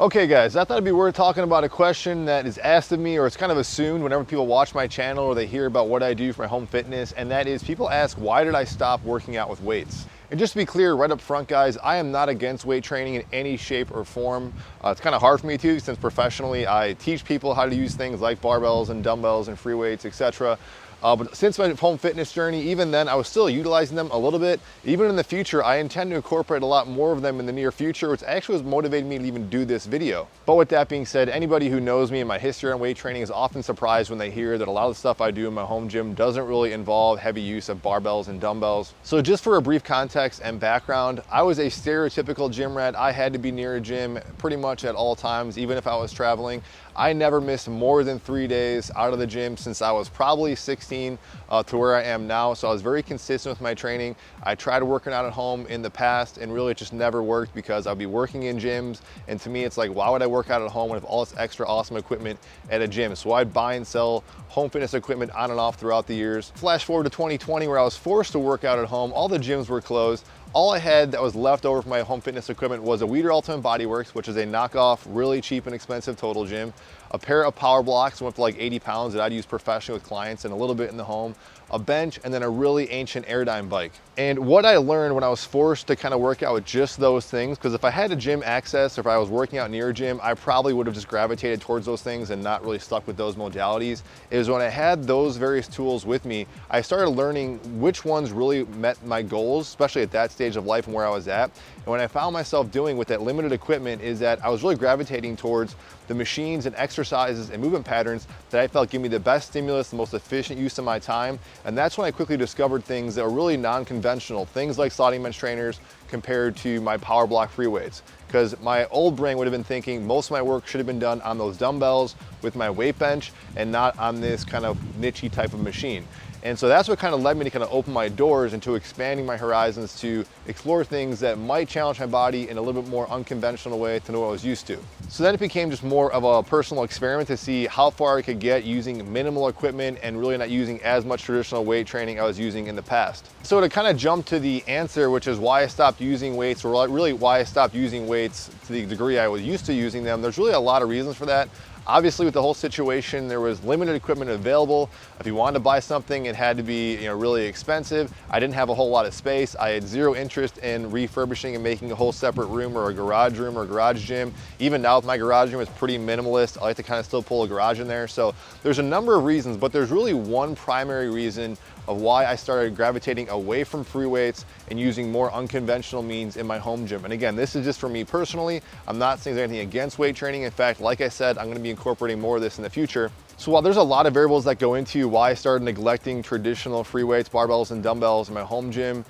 Okay guys, I thought it'd be worth talking about a question that is asked of me, or it's kind of assumed whenever people watch my channel or they hear about what I do for my home fitness, and that is people ask, why did I stop working out with weights? And just to be clear right up front guys, I am not against weight training in any shape or form. It's kind of hard for me to, since professionally I teach people how to use things like barbells and dumbbells and free weights, etc. But since my home fitness journey, even then I was still utilizing them a little bit. Even in the future, I intend to incorporate a lot more of them in the near future, which actually was motivating me to even do this video. But with that being said, anybody who knows me and my history on weight training is often surprised when they hear that a lot of the stuff I do in my home gym doesn't really involve heavy use of barbells and dumbbells. So just for a brief context and background, I was a stereotypical gym rat. I had to be near a gym pretty much at all times, even if I was traveling. I never missed more than 3 days out of the gym since I was probably 16 to where I am now. So I was very consistent with my training. I tried working out at home in the past and really it just never worked because I'd be working in gyms. And to me, it's like, why would I work out at home when I have all this extra awesome equipment at a gym? So I'd buy and sell home fitness equipment on and off throughout the years. Flash forward to 2020 where I was forced to work out at home. All the gyms were closed. All I had that was left over from my home fitness equipment was a Weider Ultimate Body Works, which is a knockoff, really cheap and expensive Total Gym, a pair of power blocks, went for like 80 pounds that I'd use professionally with clients and a little bit in the home, a bench, and then a really ancient Airdyne bike. And what I learned when I was forced to kind of work out with just those things, because if I had a gym access or if I was working out near a gym, I probably would have just gravitated towards those things and not really stuck with those modalities, is when I had those various tools with me, I started learning which ones really met my goals, especially at that stage of life and where I was at. And what I found myself doing with that limited equipment is that I was really gravitating towards the machines and exercises and movement patterns that I felt give me the best stimulus, the most efficient use of my time. And that's when I quickly discovered things that were really non-conventional, things like sliding bench trainers compared to my power block free weights. Because my old brain would have been thinking most of my work should have been done on those dumbbells with my weight bench and not on this kind of niche-y type of machine. And so that's what kind of led me to kind of open my doors into expanding my horizons to explore things that might challenge my body in a little bit more unconventional way than what I was used to. So then it became just more of a personal experiment to see how far I could get using minimal equipment and really not using as much traditional weight training I was using in the past. So to kind of jump to the answer, which is why I stopped using weights, or really why I stopped using weights to the degree I was used to using them, there's really a lot of reasons for that. Obviously, with the whole situation, there was limited equipment available. If you wanted to buy something, it had to be, really expensive. I didn't have a whole lot of space. I had zero interest in refurbishing and making a whole separate room or a garage gym. Even now with my garage room, it's pretty minimalist. I like to kind of still pull a garage in there. So there's a number of reasons, but there's really one primary reason of why I started gravitating away from free weights and using more unconventional means in my home gym. And again, this is just for me personally. I'm not saying there's anything against weight training. In fact, like I said, I'm gonna be incorporating more of this in the future. So while there's a lot of variables that go into why I started neglecting traditional free weights, barbells, and dumbbells in my home gym,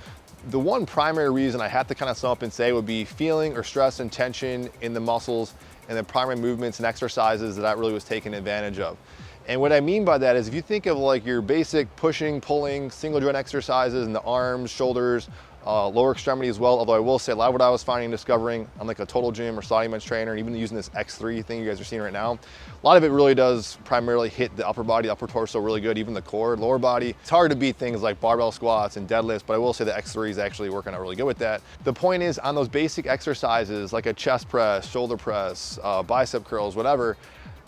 the one primary reason I have to kind of sum up and say would be feeling or stress and tension in the muscles and the primary movements and exercises that I really was taking advantage of. And what I mean by that is if you think of like your basic pushing, pulling, single joint exercises in the arms, shoulders, lower extremity as well, although I will say a lot of what I was finding and discovering on like a Total Gym or sliding bench trainer, and even using this X3 thing you guys are seeing right now, a lot of it really does primarily hit the upper body, upper torso really good, even the core, lower body. It's hard to beat things like barbell squats and deadlifts, but I will say the X3 is actually working out really good with that. The point is on those basic exercises like a chest press, shoulder press, bicep curls, whatever,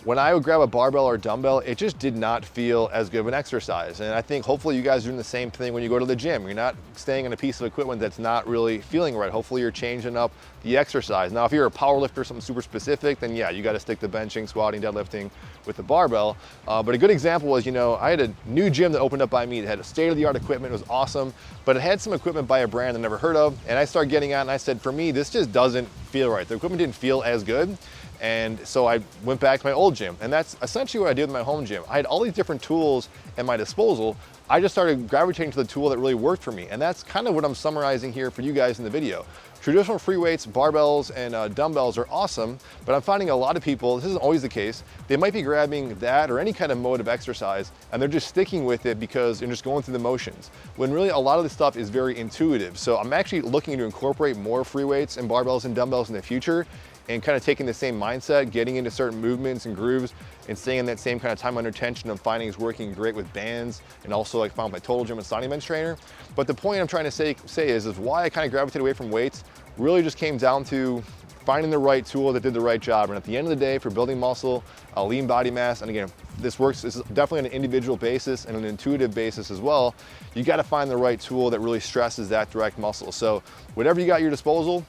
when I would grab a barbell or dumbbell, it just did not feel as good of an exercise. And I think hopefully you guys are doing the same thing when you go to the gym. You're not staying on a piece of equipment that's not really feeling right. Hopefully you're changing up the exercise. Now, if you're a power lifter, something super specific, then yeah, you got to stick to benching, squatting, deadlifting with the barbell. But a good example was, I had a new gym that opened up by me that had a state-of-the-art equipment. It was awesome, but it had some equipment by a brand I never heard of. And I started getting out and I said, for me, this just doesn't feel right. The equipment didn't feel as good. And so I went back to my old gym, and that's essentially what I did with my home gym. I had all these different tools at my disposal. I just started gravitating to the tool that really worked for me. And that's kind of what I'm summarizing here for you guys in the video. Traditional free weights, barbells, and dumbbells are awesome, but I'm finding a lot of people, this isn't always the case, they might be grabbing that or any kind of mode of exercise, and they're just sticking with it because they're just going through the motions, when really a lot of this stuff is very intuitive. So I'm actually looking to incorporate more free weights and barbells and dumbbells in the future, and kind of taking the same mindset, getting into certain movements and grooves, and staying in that same kind of time under tension I'm finding is working great with bands, and also like found my Total Gym and sliding bench trainer. But the point I'm trying to say is why I kind of gravitated away from weights really just came down to finding the right tool that did the right job. And at the end of the day, for building muscle, lean body mass, and again, this is definitely on an individual basis and an intuitive basis as well. You got to find the right tool that really stresses that direct muscle. So whatever you got at your disposal,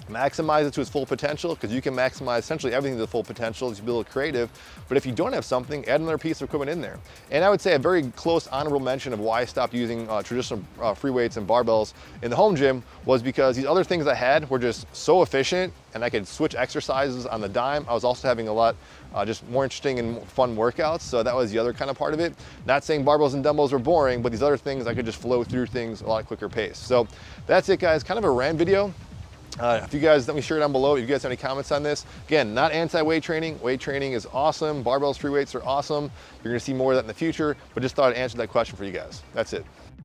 maximize it to its full potential, because you can maximize essentially everything to the full potential as you build creative. But if you don't have something, add another piece of equipment in there. And I would say a very close honorable mention of why I stopped using traditional free weights and barbells in the home gym was because these other things I had were just so efficient, and I could switch exercises on the dime. I was also having a lot just more interesting and fun workouts, so that was the other kind of part of it. Not saying barbells and dumbbells were boring, but these other things, I could just flow through things a lot quicker pace. So that's it, guys, kind of a rant video. If you guys, let me share down below if you guys have any comments on this. Again, not anti-weight training. Weight training is awesome. Barbells, free weights are awesome. You're gonna see more of that in the future, but just thought I'd answer that question for you guys. That's it.